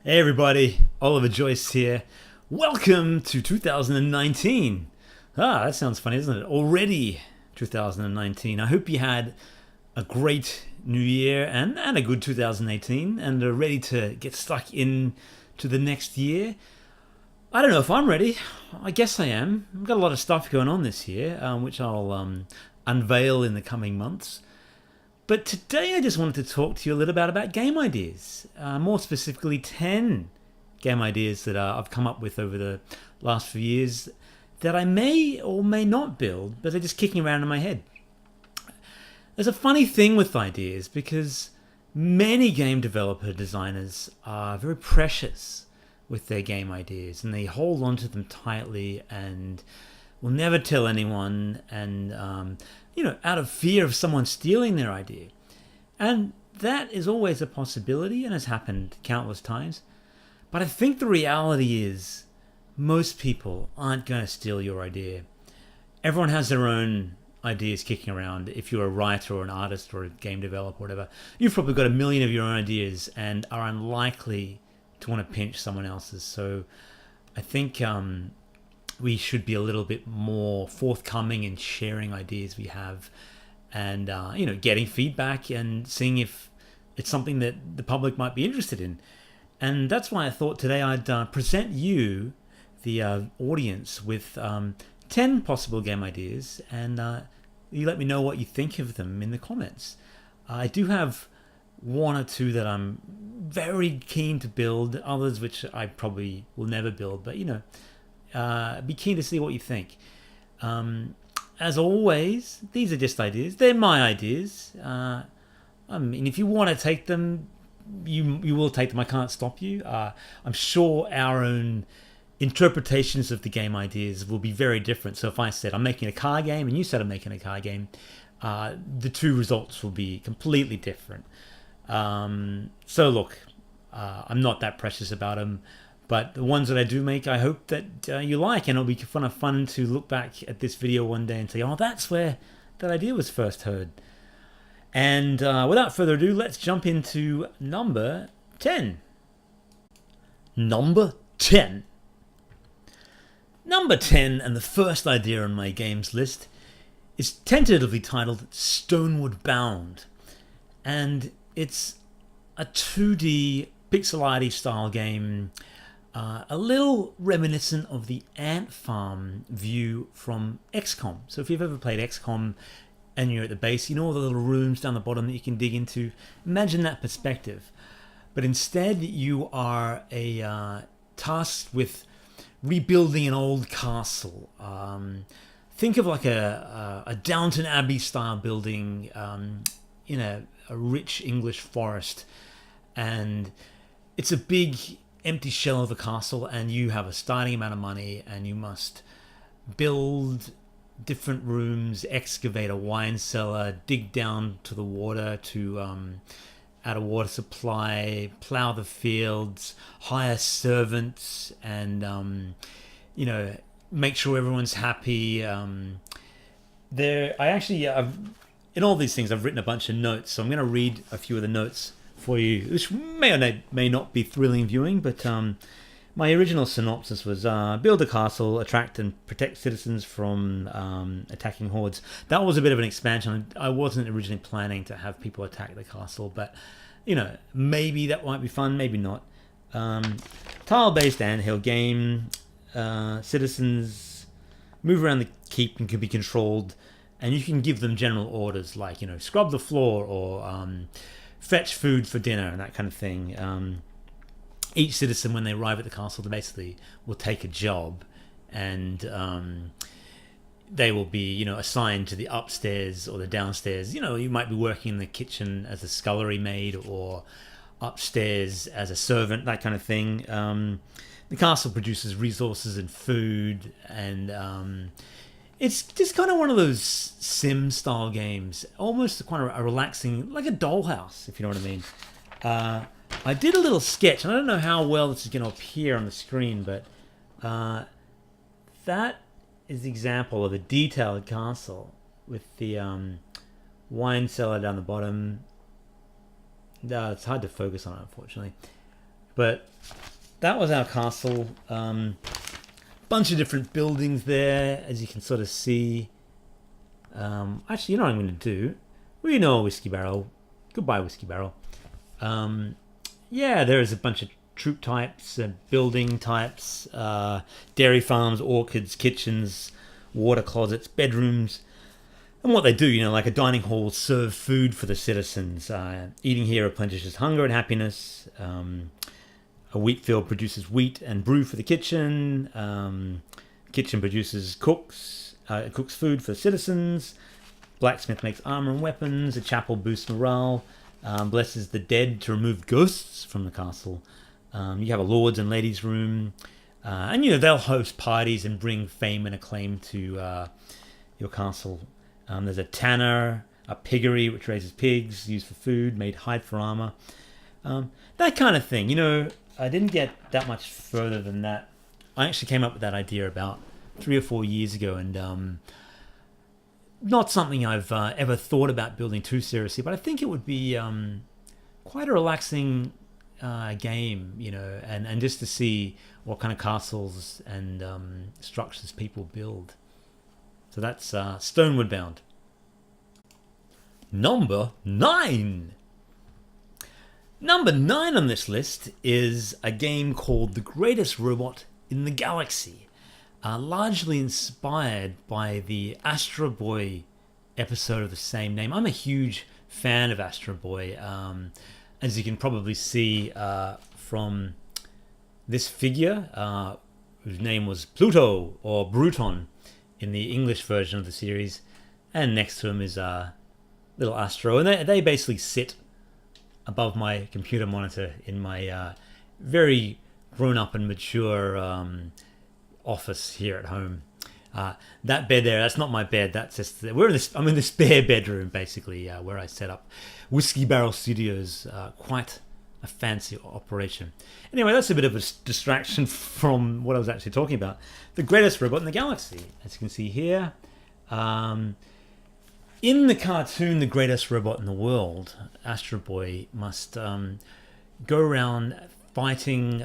Hey everybody, Oliver Joyce here. Welcome to 2019. That sounds funny, doesn't it? Already 2019. I hope you had a great new year and a good 2018 and are ready to get stuck in to the next year. I don't know if I'm ready. I guess I am. I've got a lot of stuff going on this year, which I'll unveil in the coming months. But today I just wanted to talk to you a little bit about game ideas, more specifically 10 game ideas that I've come up with over the last few years that I may or may not build, but they're just kicking around in my head. There's a funny thing with ideas because many game developer designers are very precious with their game ideas and they hold on to them tightly and will never tell anyone, and out of fear of someone stealing their idea. And that is always a possibility and has happened countless times. But I think the reality is most people aren't going to steal your idea. Everyone has their own ideas kicking around. If you're a writer or an artist or a game developer or whatever, you've probably got a million of your own ideas and are unlikely to want to pinch someone else's. So I think we should be a little bit more forthcoming in sharing ideas we have and getting feedback and seeing if it's something that the public might be interested in. And that's why I thought today I'd present you, the audience, with 10 possible game ideas, and you let me know what you think of them in the comments. I do have one or two that I'm very keen to build, others which I probably will never build, but be keen to see what you think. As always, these are just ideas. They're my ideas. I mean, if you want to take them, you will take them. I can't stop you. I'm sure our own interpretations of the game ideas will be very different. So if I said I'm making a car game and you said I'm making a car game, the two results will be completely different. So look, I'm not that precious about them. But the ones that I do make, I hope that you like, and it'll be kind of fun to look back at this video one day and say, oh, that's where that idea was first heard. And without further ado, let's jump into number 10. Number 10. Number 10, and the first idea on my games list, is tentatively titled Stoneward Bound. And it's a 2D pixel arty style game, a little reminiscent of the ant farm view from XCOM. So if you've ever played XCOM and you're at the base, you know all the little rooms down the bottom that you can dig into. Imagine that perspective. But instead you are tasked with rebuilding an old castle. Think of like a Downton Abbey style building in a rich English forest. And it's a big empty shell of a castle, and you have a starting amount of money, and you must build different rooms, excavate a wine cellar, dig down to the water to add a water supply, plow the fields, hire servants, and make sure everyone's happy. In all these things I've written a bunch of notes, so I'm going to read a few of the notes for you, which may or may not be thrilling viewing, but my original synopsis was build a castle, attract and protect citizens from attacking hordes. That was a bit of an expansion. I wasn't originally planning to have people attack the castle, but maybe that might be fun, maybe not. Tile-based anthill game. Citizens move around the keep and can be controlled, and you can give them general orders like scrub the floor or fetch food for dinner and that kind of thing. Each citizen, when they arrive at the castle, they basically will take a job, and they will be assigned to the upstairs or the downstairs. You might be working in the kitchen as a scullery maid, or upstairs as a servant, that kind of thing. The castle produces resources and food, and it's just kind of one of those sim style games, almost kind of a relaxing, like a dollhouse, if you know what I mean. I did a little sketch, and I don't know how well this is going to appear on the screen, but that is the example of a detailed castle with the wine cellar down the bottom. It's hard to focus on it, unfortunately. But that was our castle. Bunch of different buildings there, as you can sort of see. Actually, you know what I'm going to do? We know a whiskey barrel. Goodbye, whiskey barrel. Yeah, there is a bunch of troop types, building types, dairy farms, orchards, kitchens, water closets, bedrooms. And what they do, like a dining hall, serve food for the citizens. Eating here replenishes hunger and happiness. A wheat field produces wheat and brew for the kitchen. Kitchen produces cooks food for the citizens. Blacksmith makes armor and weapons. A chapel boosts morale. Blesses the dead to remove ghosts from the castle. You have a lords and ladies room. And they'll host parties and bring fame and acclaim to your castle. There's a tanner, a piggery which raises pigs, used for food, made hide for armor. That kind of thing. I didn't get that much further than that. I actually came up with that idea about 3 or 4 years ago, and not something I've ever thought about building too seriously, but I think it would be quite a relaxing game, and just to see what kind of castles and structures people build. So that's Stonewood Bound. Number 9. Number 9 on this list is a game called The Greatest Robot in the Galaxy, largely inspired by the Astro Boy episode of the same name. I'm a huge fan of Astro Boy, as you can probably see from this figure, whose name was Pluto or Bruton in the English version of the series, and next to him is little Astro, and they basically sit above my computer monitor in my very grown-up and mature office here at home. That bed there, that's not my bed. That's just I'm in the spare bedroom, basically, where I set up Whiskey Barrel Studios. Quite a fancy operation. Anyway, that's a bit of a distraction from what I was actually talking about. The greatest robot in the galaxy, as you can see here. In the cartoon, the greatest robot in the world, Astro Boy must go around fighting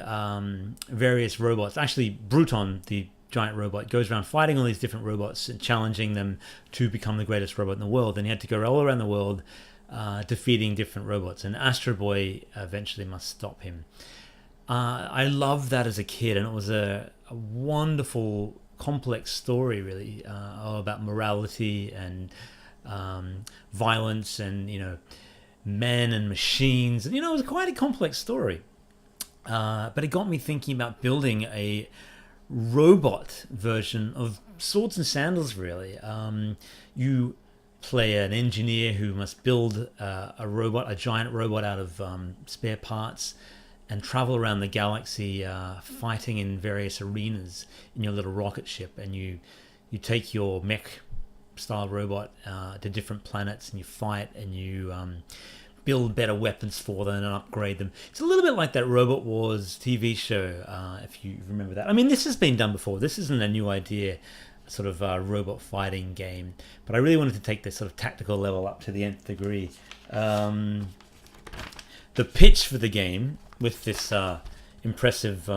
various robots. Actually, Bruton, the giant robot, goes around fighting all these different robots and challenging them to become the greatest robot in the world. And he had to go all around the world defeating different robots. And Astro Boy eventually must stop him. I loved that as a kid, and it was a wonderful, complex story, really, all about morality and violence and, men and machines. And, it was quite a complex story. But it got me thinking about building a robot version of Swords and Sandals, really. You play an engineer who must build a giant robot out of spare parts and travel around the galaxy fighting in various arenas in your little rocket ship. And you take your mech style robot to different planets, and you fight, and you build better weapons for them and upgrade them. It's a little bit like that Robot Wars TV show, if you remember that. I mean, this has been done before. This isn't a new idea, sort of robot fighting game. But I really wanted to take this sort of tactical level up to the nth degree. The pitch for the game, with this impressive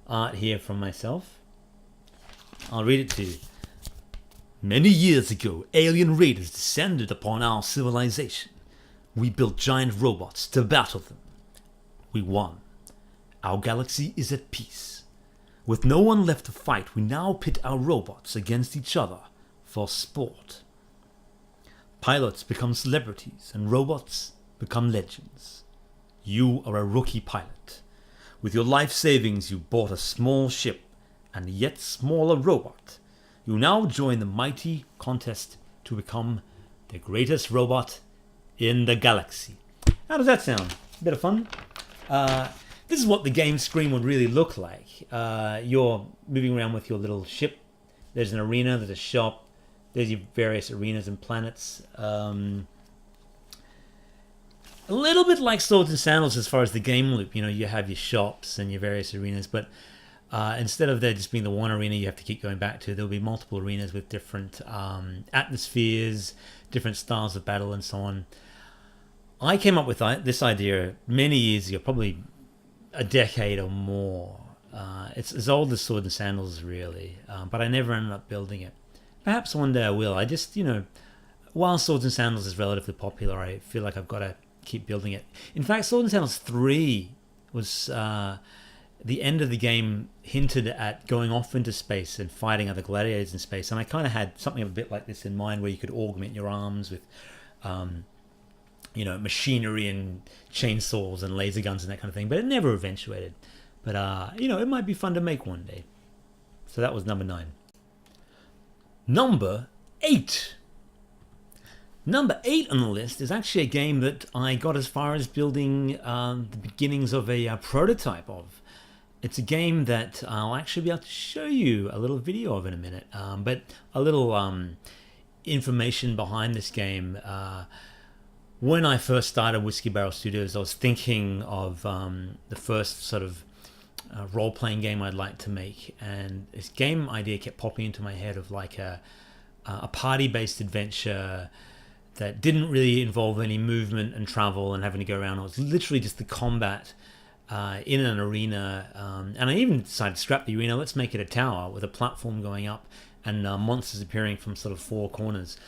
art here from myself, I'll read it to you. Many years ago, alien raiders descended upon our civilization. We built giant robots to battle them. We won. Our galaxy is at peace. With no one left to fight, we now pit our robots against each other for sport. Pilots become celebrities and robots become legends. You are a rookie pilot. With your life savings, you bought a small ship and a yet smaller robot. You now join the mighty contest to become the greatest robot in the galaxy. How does that sound? A bit of fun. This is what the game screen would really look like. You're moving around with your little ship. There's an arena, there's a shop, there's your various arenas and planets. A little bit like Swords and Sandals as far as the game loop. You have your shops and your various arenas, but instead of there just being the one arena you have to keep going back to, there'll be multiple arenas with different atmospheres, different styles of battle, and so on. I came up with this idea many years ago, probably a decade or more. It's as old as Sword and Sandals, really, but I never ended up building it. Perhaps one day I will. I just, while Swords and Sandals is relatively popular, I feel like I've got to keep building it. In fact, Swords and Sandals 3 was the end of the game hinted at going off into space and fighting other gladiators in space, and I kind of had something a bit like this in mind, where you could augment your arms with machinery and chainsaws and laser guns and that kind of thing, but it never eventuated. But it might be fun to make one day. So that was number 9. Number 8. Number 8 on the list is actually a game that I got as far as building the beginnings of a prototype of. It's a game that I'll actually be able to show you a little video of in a minute, but a little information behind this game. When I first started Whiskey Barrel Studios, I was thinking of the first sort of role-playing game I'd like to make, and this game idea kept popping into my head of like a party-based adventure that didn't really involve any movement and travel and having to go around. It was literally just the combat in an arena, and I even decided to scrap the arena. Let's make it a tower with a platform going up and monsters appearing from sort of 4 corners.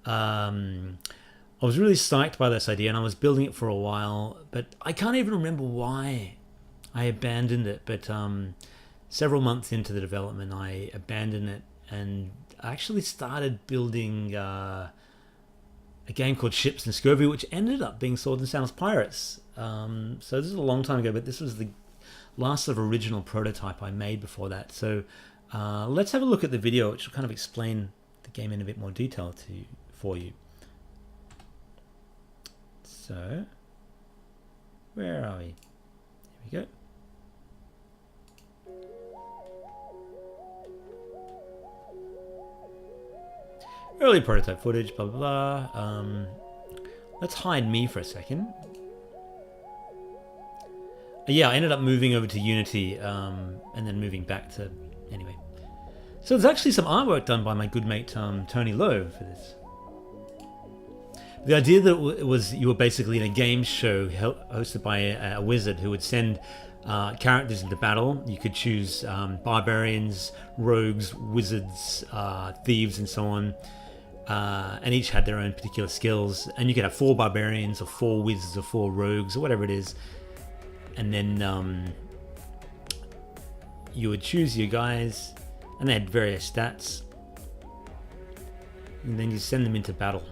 I was really psyched by this idea, and I was building it for a while, but I can't even remember why I abandoned it. But several months into the development, I abandoned it and actually started building a game called Ships and Scurvy, which ended up being Sword and Sandals Pirates. So this is a long time ago, but this was the last sort of original prototype I made before that. So let's have a look at the video, which will kind of explain the game in a bit more detail for you. So, where are we? Here we go. Early prototype footage, blah, blah, blah. Let's hide me for a second. Yeah, I ended up moving over to Unity and then moving back to... Anyway. So there's actually some artwork done by my good mate Tony Lowe for this. The idea that it was you were basically in a game show hosted by a wizard who would send characters into battle. You could choose barbarians, rogues, wizards, thieves, and so on. And each had their own particular skills. And you could have 4 barbarians or 4 wizards or 4 rogues or whatever it is. And then you would choose your guys, and they had various stats. And then you send them into battle.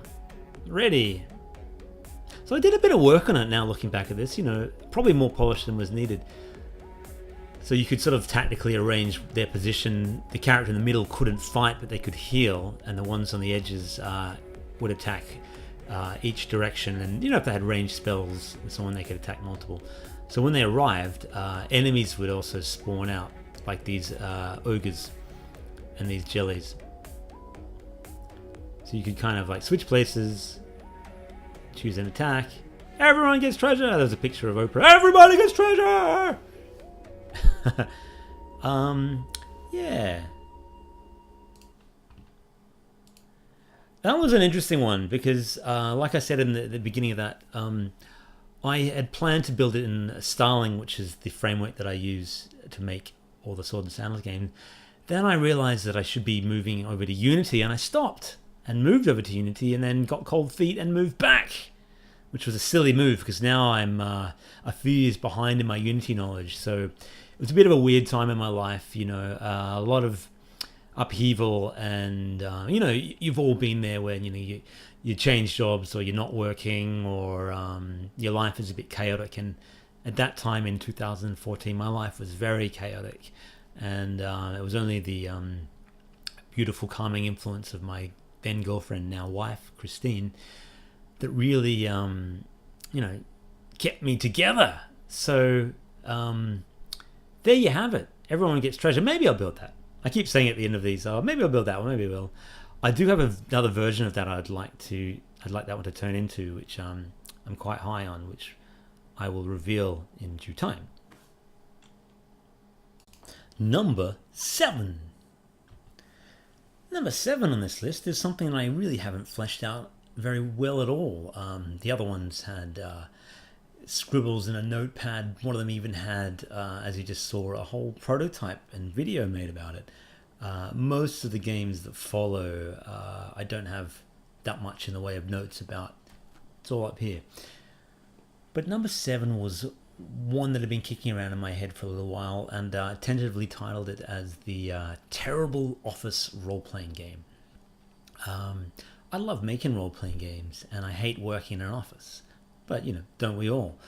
Ready. So I did a bit of work on it now looking back at this, probably more polish than was needed. So you could sort of tactically arrange their position. The character in the middle couldn't fight, but they could heal, and the ones on the edges would attack each direction. And if they had ranged spells and so on, they could attack multiple. So when they arrived, enemies would also spawn out, like these ogres and these jellies. So you could kind of like switch places, choose an attack. Everyone gets treasure. There's a picture of Oprah. Everybody gets treasure. Yeah. That was an interesting one because, like I said in the beginning of that, I had planned to build it in Starling, which is the framework that I use to make all the Sword and Sandals games. Then I realized that I should be moving over to Unity, and I stopped and moved over to Unity, and then got cold feet and moved back, which was a silly move because now I'm a few years behind in my Unity knowledge. So it was a bit of a weird time in my life, a lot of upheaval, and you've all been there when you change jobs, or you're not working, or your life is a bit chaotic. And at that time in 2014, my life was very chaotic, and it was only the beautiful calming influence of my then girlfriend, now wife, Christine, that really kept me together. So there you have it. Everyone gets treasure. Maybe I'll build that. I keep saying at the end of these, maybe I'll build that one, maybe I will. I do have another version of that I'd like that one to turn into, which I'm quite high on, which I will reveal in due time. Number 7. Number 7 on this list is something that I really haven't fleshed out very well at all. The other ones had scribbles in a notepad. One of them even had, as you just saw, a whole prototype and video made about it. Most of the games that follow, I don't have that much in the way of notes about. It's all up here. But number 7 was one that had been kicking around in my head for a little while, and tentatively titled it as the Terrible Office Role-Playing Game. I love making role-playing games, and I hate working in an office. But, don't we all?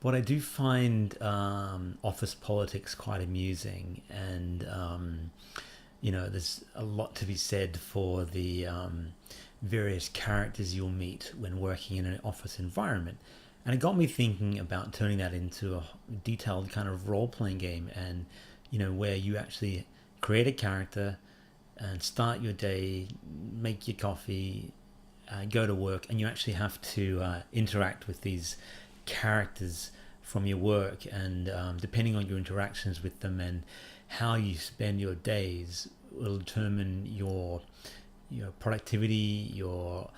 But I do find office politics quite amusing, and, there's a lot to be said for the various characters you'll meet when working in an office environment. And it got me thinking about turning that into a detailed kind of role-playing game, and where you actually create a character and start your day, make your coffee, go to work, and you actually have to interact with these characters from your work, and depending on your interactions with them and how you spend your days will determine your productivity, your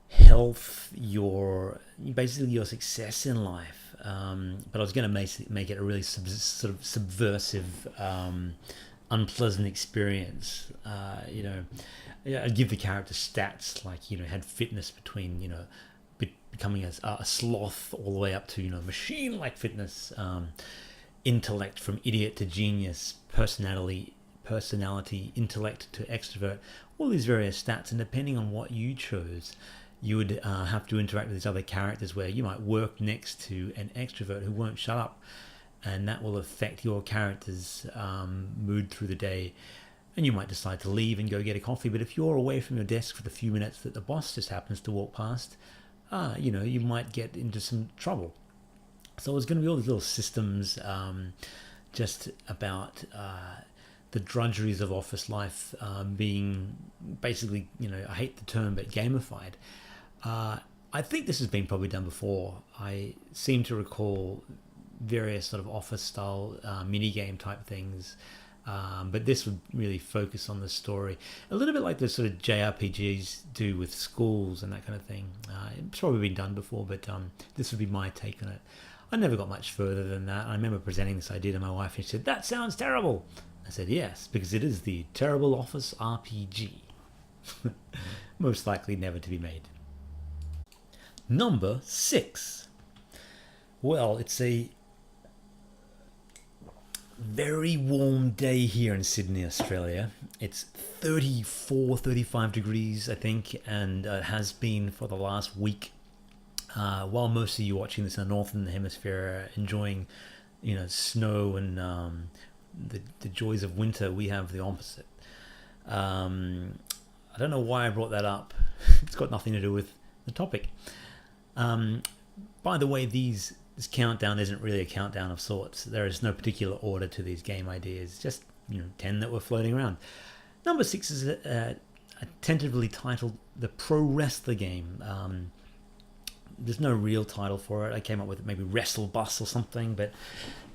health, basically your success in life. But I was going to make it a really sort of subversive, unpleasant experience. I'd give the character stats like had fitness between becoming a sloth all the way up to machine-like fitness, intellect from idiot to genius, personality, intellect to extrovert, all these various stats, and depending on what you chose, you would have to interact with these other characters where you might work next to an extrovert who won't shut up, and that will affect your character's mood through the day. And you might decide to leave and go get a coffee, but if you're away from your desk for the few minutes that the boss just happens to walk past, you might get into some trouble. So there's going to be all these little systems just about the drudgeries of office life being basically, I hate the term, but gamified. I think this has been probably done before. I seem to recall various sort of office style mini-game type things, but this would really focus on the story. A little bit like the sort of JRPGs do with schools and that kind of thing. It's probably been done before, but this would be my take on it. I never got much further than that. I remember presenting this idea to my wife, and she said, "That sounds terrible." I said, "Yes, because it is the Terrible Office RPG." Most likely never to be made. Number 6. Well, it's a very warm day here in Sydney, Australia. It's 34, 35 degrees, I think, and it has been for the last week. While most of you watching this in the Northern Hemisphere are enjoying, snow and the joys of winter, we have the opposite. I don't know why I brought that up. It's got nothing to do with the topic. By the way, this countdown isn't really a countdown of sorts. There is no particular order to these game ideas, just 10 that were floating around. Number 6 is tentatively titled The Pro Wrestler Game. There's no real title for it. I came up with maybe Wrestle Bus or something, but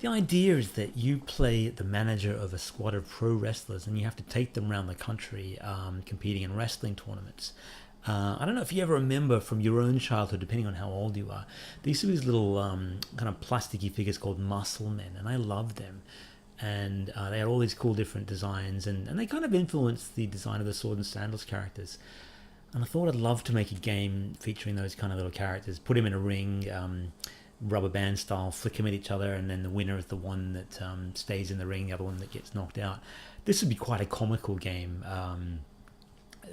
the idea is that you play the manager of a squad of pro wrestlers, and you have to take them around the country competing in wrestling tournaments. I don't know if you ever remember from your own childhood, depending on how old you are, there used to be these little kind of plasticky figures called muscle men, and I loved them. And they had all these cool different designs, and they kind of influenced the design of the Sword and Sandals characters. And I thought I'd love to make a game featuring those kind of little characters, put them in a ring, rubber band style, flick them at each other, and then the winner is the one that stays in the ring, the other one that gets knocked out. This would be quite a comical game.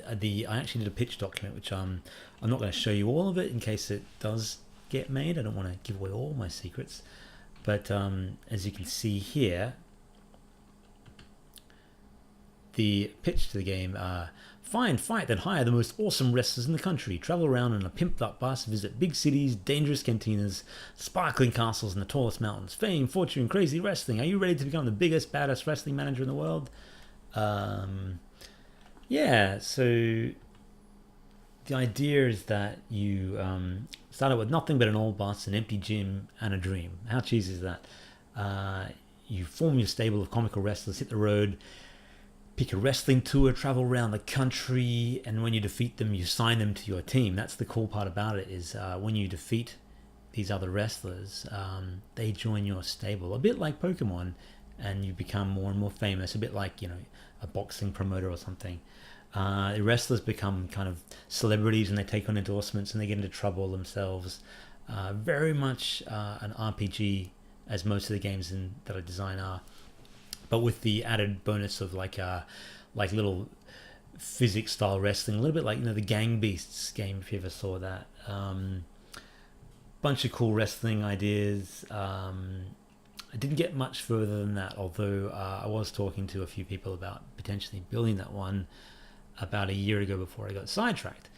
I actually did a pitch document, which I'm not going to show you all of it in case it does get made. I don't want to give away all my secrets. But as you can see here, the pitch to the game: find, fight, then hire the most awesome wrestlers in the country. Travel around in a pimped-up bus, visit big cities, dangerous cantinas, sparkling castles, and the tallest mountains. Fame, fortune, crazy wrestling. Are you ready to become the biggest, baddest wrestling manager in the world? Yeah, so the idea is that you start out with nothing but an old bus, an empty gym, and a dream. How cheesy is that? You form your stable of comical wrestlers, hit the road, pick a wrestling tour, travel around the country, and when you defeat them, you sign them to your team. That's the cool part about it, is when you defeat these other wrestlers, they join your stable, a bit like Pokemon, and you become more and more famous, a bit like, you know, a boxing promoter or something. The wrestlers become kind of celebrities, and they take on endorsements, and they get into trouble themselves. Very much an RPG, as most of the games that I design are, but with the added bonus of like little physics style wrestling, a little bit like, you know, the Gang Beasts game, if you ever saw that. Bunch of cool wrestling ideas. I didn't get much further than that, although I was talking to a few people about potentially building that one about a year ago before I got sidetracked.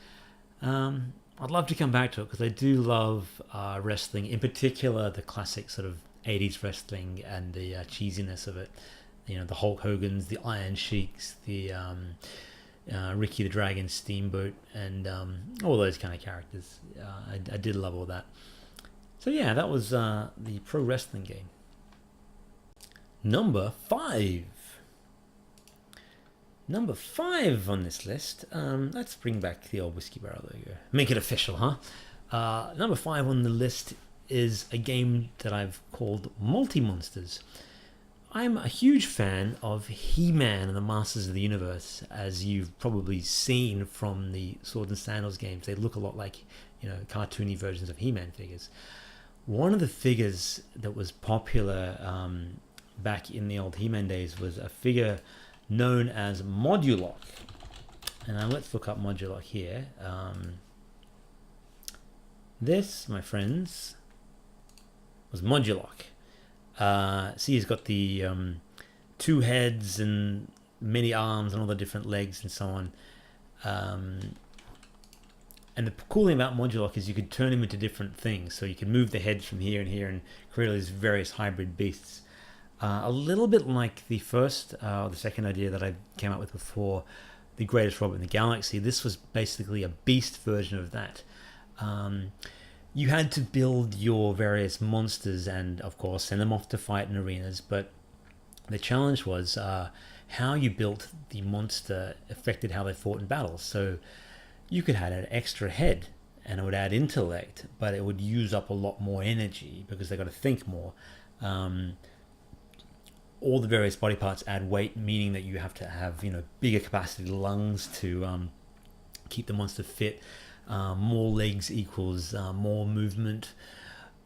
I'd love to come back to it because I do love wrestling, in particular the classic sort of 80s wrestling and the cheesiness of it. You know, the Hulk Hogan's, the Iron Sheiks, the Ricky the Dragon Steamboat, and all those kind of characters. I did love all that. So yeah, that was the pro wrestling game. Number 5. Number 5 on this list. Let's bring back the old whiskey barrel logo. Make it official, huh? Number 5 on the list is a game that I've called Multi-Monsters. I'm a huge fan of He-Man and the Masters of the Universe, as you've probably seen from the Sword and Sandals games. They look a lot like, you know, cartoony versions of He-Man figures. One of the figures that was popular back in the old He-Man days was a figure known as Modulock. And now let's look up Modulock here. This, my friends, was Modulock. See, he's got the 2 heads and many arms and all the different legs and so on. And the cool thing about Modulock is you could turn him into different things. So you can move the heads from here and here and create all these various hybrid beasts. A little bit like the first or the second idea that I came up with before, the Greatest Robot in the Galaxy. This was basically a beast version of that. You had to build your various monsters and, of course, send them off to fight in arenas. But the challenge was how you built the monster affected how they fought in battles. So you could have an extra head, and it would add intellect, but it would use up a lot more energy because they got to think more. All the various body parts add weight, meaning that you have to have, you know, bigger capacity lungs to keep the monster fit. More legs equals more movement,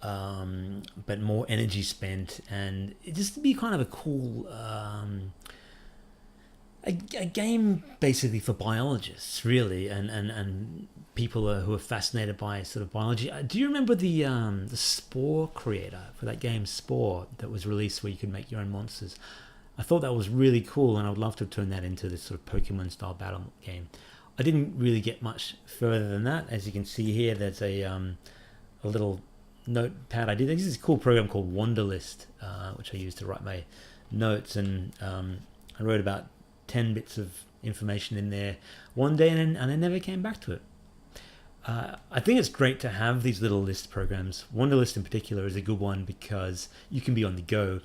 but more energy spent, and it just to be kind of a cool a game basically for biologists, really, and people who are fascinated by sort of biology. Do you remember the Spore creator for that game, Spore, that was released where you could make your own monsters? I thought that was really cool, and I would love to have turned that into this sort of Pokemon style battle game. I didn't really get much further than that. As you can see here, there's a little notepad I did. This is a cool program called Wonderlist, which I use to write my notes, and I wrote about 10 bits of information in there one day, and I never came back to it. I think it's great to have these little list programs. Wonderlist in particular is a good one because you can be on the go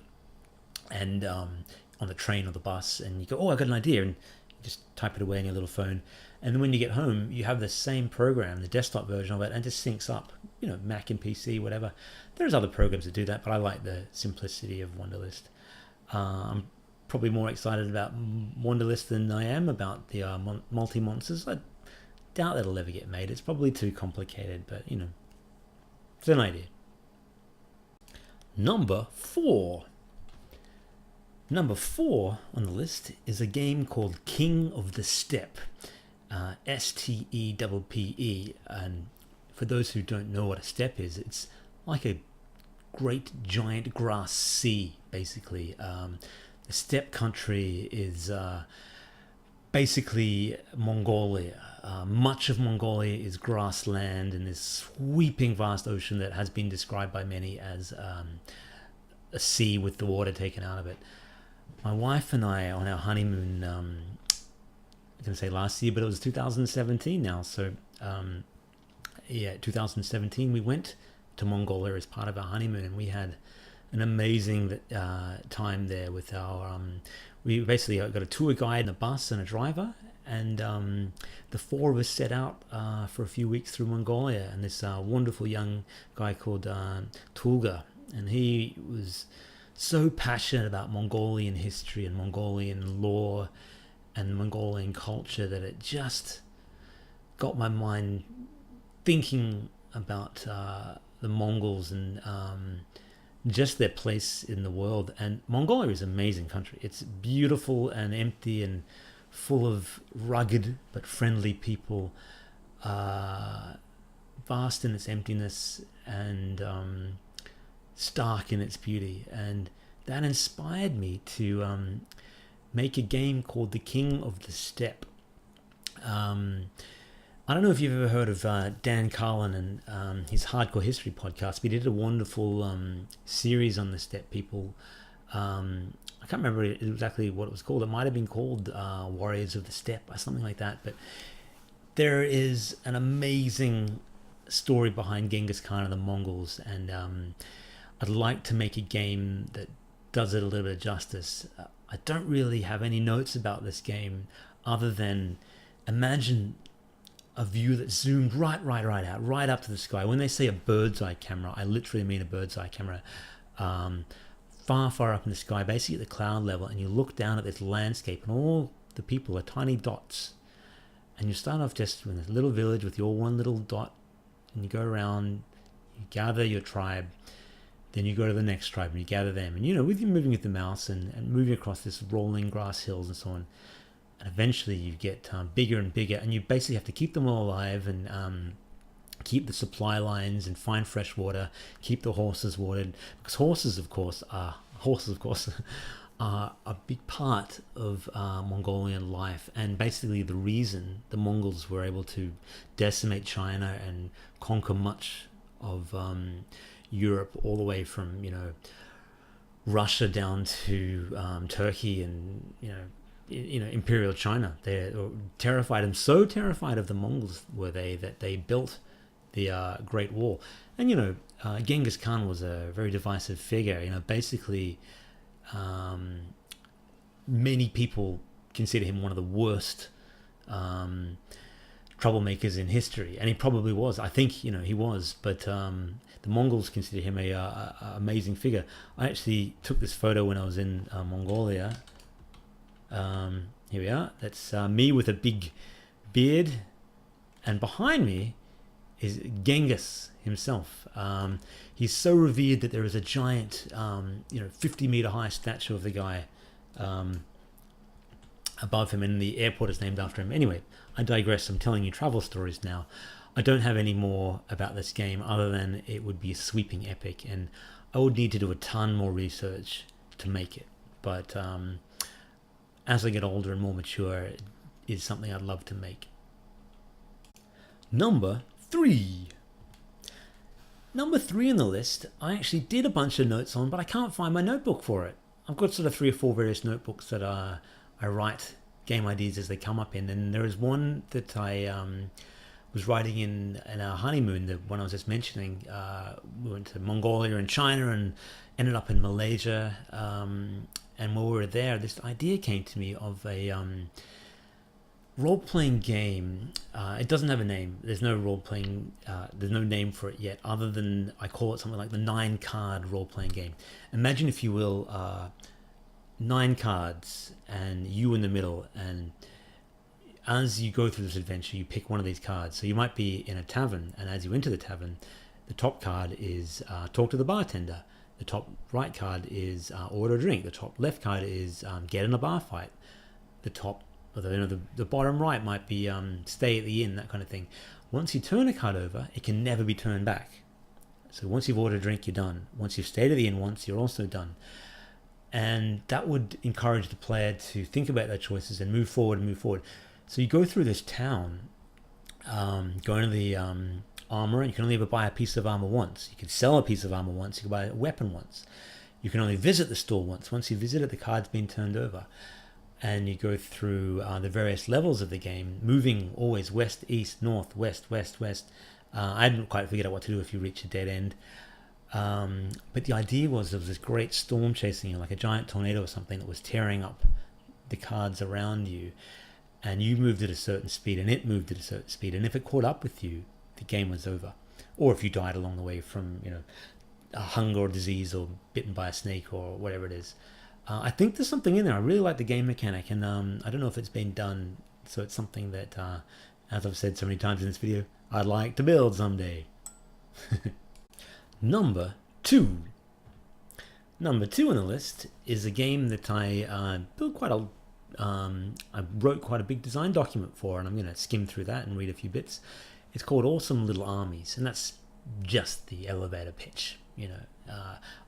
and on the train or the bus, and you go, oh, I got an idea, and you just type it away on your little phone. And then when you get home, you have the same program, the desktop version of it, and it just syncs up, you know, Mac and PC, whatever. There's other programs that do that, but I like the simplicity of Wonderlist. I'm probably more excited about Wonderlist than I am about the Multi-Monsters. I doubt that'll ever get made. It's probably too complicated, but, you know, it's an idea. Number 4. Number 4 on the list is a game called King of the Steppe. Steppe. And for those who don't know what a steppe is, it's like a great giant grass sea, basically. The steppe country is basically Mongolia. Much of Mongolia is grassland and this sweeping vast ocean that has been described by many as a sea with the water taken out of it. My wife and I, on our honeymoon, I was going to say last year, but it was 2017 now. So, 2017, we went to Mongolia as part of our honeymoon, and we had an amazing time there with our... we basically got a tour guide and a bus and a driver, and the four of us set out for a few weeks through Mongolia, and this wonderful young guy called Tulga, and he was so passionate about Mongolian history and Mongolian lore and Mongolian culture that it just got my mind thinking about the Mongols and just their place in the world. And Mongolia is an amazing country. It's beautiful and empty and full of rugged but friendly people, vast in its emptiness and stark in its beauty. And that inspired me to make a game called The King of the Steppe. I don't know if you've ever heard of Dan Carlin and his Hardcore History podcast, but he did a wonderful series on the steppe people. I can't remember exactly what it was called. It might have been called Warriors of the Steppe or something like that. But there is an amazing story behind Genghis Khan and the Mongols, and I'd like to make a game that does it a little bit of justice. I don't really have any notes about this game other than imagine a view that zoomed right out, right up to the sky. When they say a bird's eye camera, I literally mean a bird's eye camera. Far up in the sky, basically at the cloud level, and you look down at this landscape, and all the people are tiny dots. And you start off just with this little village with your one little dot, and you go around, you gather your tribe, then you go to the next tribe and you gather them. And with you moving with the mouse and moving across this rolling grass hills and so on. And eventually you get bigger and bigger, and you basically have to keep them all alive and keep the supply lines and find fresh water, keep the horses watered, because horses, of course, are a big part of Mongolian life, and basically the reason the Mongols were able to decimate China and conquer much of Europe, all the way from Russia down to Turkey and Imperial China. They were terrified, and so terrified of the Mongols were they that they built the Great Wall. And Genghis Khan was a very divisive figure. Basically many people consider him one of the worst troublemakers in history, and he probably was. I think he was, but the Mongols consider him a amazing figure. I actually took this photo when I was in Mongolia. Here we are. That's me with a big beard, and behind me is Genghis himself. He's so revered that there is a giant 50-meter high statue of the guy above him, and the airport is named after him. Anyway, I digress. I'm telling you travel stories now. I don't have any more about this game other than it would be a sweeping epic, and I would need to do a ton more research to make it. But as I get older and more mature, it is something I'd love to make. Number 3 on the list, I actually did a bunch of notes on, but I can't find my notebook for it. I've got sort of 3 or 4 various notebooks that I write game ideas as they come up in, and there is one that I was writing in our honeymoon, the one I was just mentioning. We went to Mongolia and China and ended up in Malaysia, and while we were there, this idea came to me of a role-playing game. It doesn't have a name. There's no role-playing, there's no name for it yet, other than I call it something like the 9-card role-playing game. Imagine, if you will, 9 cards and you in the middle, and as you go through this adventure, you pick one of these cards. So you might be in a tavern, and as you enter the tavern, the top card is talk to the bartender. The top right card is order a drink. The top left card is get in a bar fight. The bottom right might be stay at the inn, that kind of thing. Once you turn a card over, it can never be turned back. So once you've ordered a drink, you're done. Once you've stayed at the inn once, you're also done. And that would encourage the player to think about their choices and move forward. So you go through this town, going to the armor, and you can only ever buy a piece of armor once. You can sell a piece of armor once. You can buy a weapon once. You can only visit the store once. Once you visit it, the card's been turned over. And you go through the various levels of the game, moving always west, east, north, west. I didn't quite figure out what to do if you reach a dead end. But the idea was there was this great storm chasing you, like a giant tornado or something, that was tearing up the cards around you. and you moved at a certain speed and it moved at a certain speed, and if it caught up with you, the game was over. Or if you died along the way from a hunger or disease or bitten by a snake or whatever it is. I think there's something in there. I really like the game mechanic, and I don't know if it's been done, so it's something that, as I've said so many times in this video, I'd like to build someday. Number 2. Number 2 on the list is a game that I built I wrote quite a big design document for, and I'm going to skim through that and read a few bits. It's called Awesome Little Armies, and that's just the elevator pitch.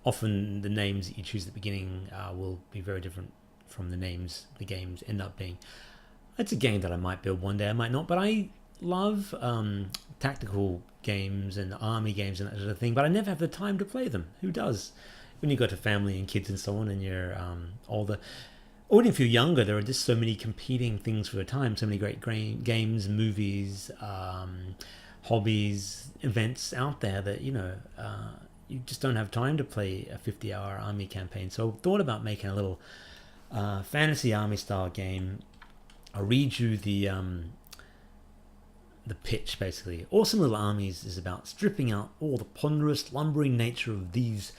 Often the names that you choose at the beginning will be very different from the names the games end up being. It's a game that I might build one day, I might not, but I love tactical games and army games and that sort of thing, but I never have the time to play them. Who does? When you got a family and kids and so on, and you're older, or if you're younger, there are just so many competing things for the time, so many great games, movies, hobbies, events out there that you just don't have time to play a 50-hour army campaign. So I thought about making a little fantasy army style game. I'll read you the pitch, basically. Awesome Little Armies is about stripping out all the ponderous, lumbering nature of these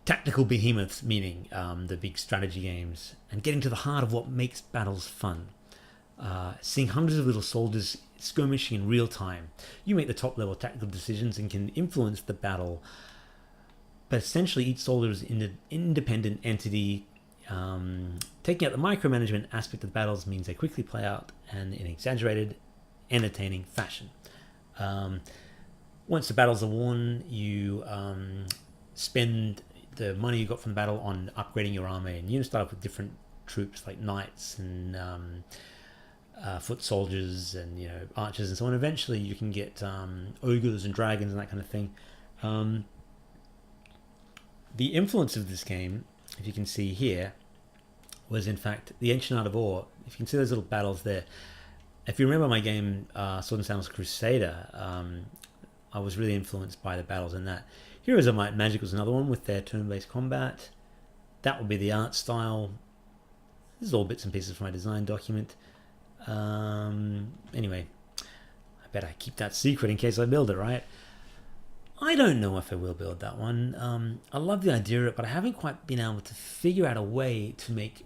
tactical behemoths, meaning the big strategy games, and getting to the heart of what makes battles fun. Seeing hundreds of little soldiers skirmishing in real time. You make the top level tactical decisions and can influence the battle, but essentially each soldier is an independent entity. Taking out the micromanagement aspect of the battles means they quickly play out and in exaggerated, entertaining fashion. Once the battles are won, you spend the money you got from the battle on upgrading your army, and you start off with different troops like knights and foot soldiers and archers and so on. Eventually you can get ogres and dragons and that kind of thing. The influence of this game, if you can see here, was in fact the Ancient Art of War. If you can see those little battles there, if you remember my game Sword and Sandals Crusader, I was really influenced by the battles in that. Heroes of Might and Magic was another one with their turn-based combat. That would be the art style. This is all bits and pieces from my design document. Anyway, I bet I keep that secret in case I build it, right? I don't know if I will build that one. I love the idea of it, but I haven't quite been able to figure out a way to make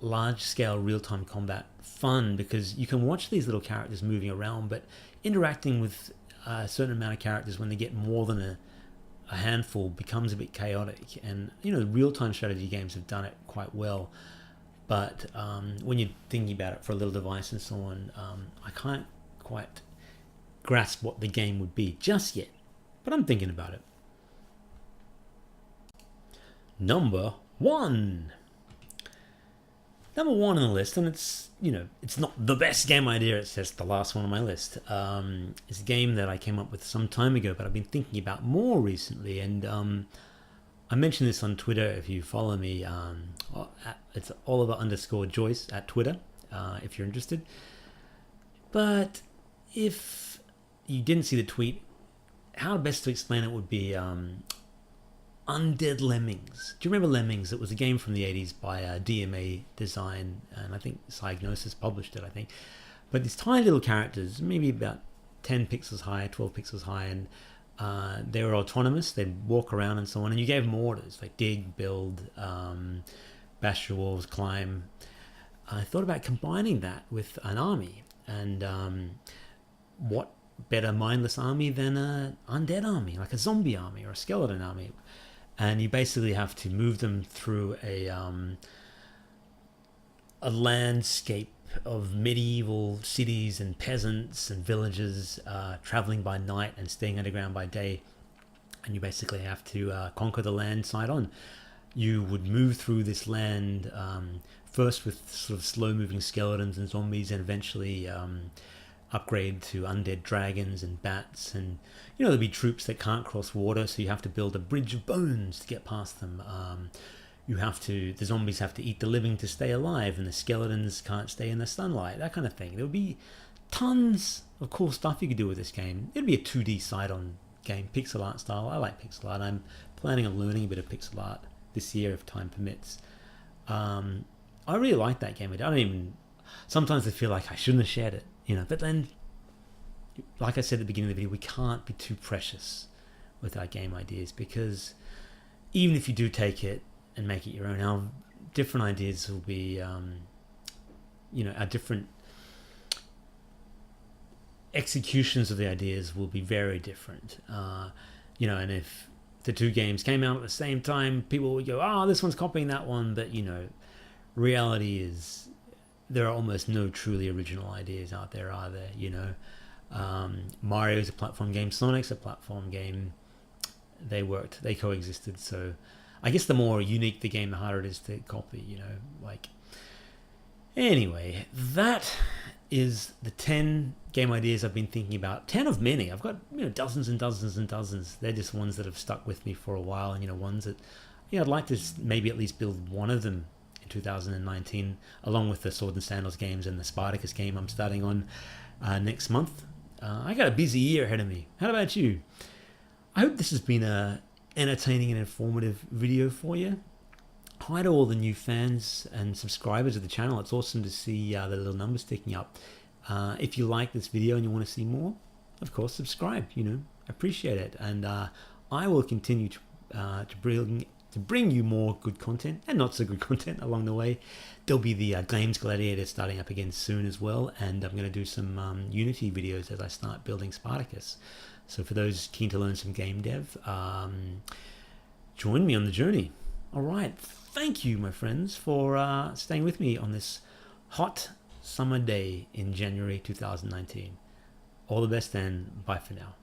large-scale real-time combat fun, because you can watch these little characters moving around, but interacting with a certain amount of characters when they get more than a handful becomes a bit chaotic. And real-time strategy games have done it quite well, but when you're thinking about it for a little device and so on, I can't quite grasp what the game would be just yet, but I'm thinking about it. Number 1 on the list, and it's not the best game idea, it's just the last one on my list. It's a game that I came up with some time ago, but I've been thinking about more recently, and I mentioned this on Twitter. If you follow me, it's Oliver_Joyce at Twitter, if you're interested. But if you didn't see the tweet, how best to explain it would be Undead Lemmings. Do you remember Lemmings? It was a game from the 80s by DMA Design, and I think Psygnosis published it, I think. But these tiny little characters, maybe about 10 pixels high, 12 pixels high, and they were autonomous. They'd walk around and so on, and you gave them orders like dig, build, bash your walls, climb. I thought about combining that with an army, and what better mindless army than an undead army, like a zombie army or a skeleton army. And you basically have to move them through a landscape of medieval cities and peasants and villages, traveling by night and staying underground by day. And you basically have to conquer the land side on. You would move through this land first with sort of slow-moving skeletons and zombies, and eventually upgrade to undead dragons and bats, and there'll be troops that can't cross water, so you have to build a bridge of bones to get past them. The zombies have to eat the living to stay alive, and the skeletons can't stay in the sunlight, that kind of thing. There would be tons of cool stuff you could do with this game. It'd be a 2D side-on game, pixel art style. I like pixel art. I'm planning on learning a bit of pixel art this year if time permits. I really like that game. sometimes I feel like I shouldn't have shared it, you know. But then, like I said at the beginning of the video, we can't be too precious with our game ideas, because even if you do take it and make it your own, our different ideas will be, you know, our different executions of the ideas will be very different. You know, and if the two games came out at the same time, people would go, oh, this one's copying that one. But, you know, reality is there are almost no truly original ideas out there, are there? You know, Mario's a platform game, Sonic's a platform game. They worked, they coexisted. So I guess the more unique the game, the harder it is to copy, you know, like. Anyway, that is the 10 game ideas I've been thinking about. 10 of many. I've got, you know, dozens and dozens and dozens. They're just ones that have stuck with me for a while, and, you know, ones that, you know, I'd like to maybe at least build one of them in 2019, along with the Sword and Sandals games and the Spartacus game I'm starting on next month. I got a busy year ahead of me. How about you? I hope this has been a entertaining and informative video for you. Hi to all the new fans and subscribers of the channel. It's awesome to see the little numbers ticking up. If you like this video and you want to see more, of course, subscribe. You know, appreciate it, and I will continue to bring you more good content and not so good content along the way. There'll be the Games Gladiator starting up again soon as well, and I'm going to do some Unity videos as I start building Spartacus. So for those keen to learn some game dev, join me on the journey. All right. Thank you, my friends, for staying with me on this hot summer day in January 2019. All the best, and bye for now.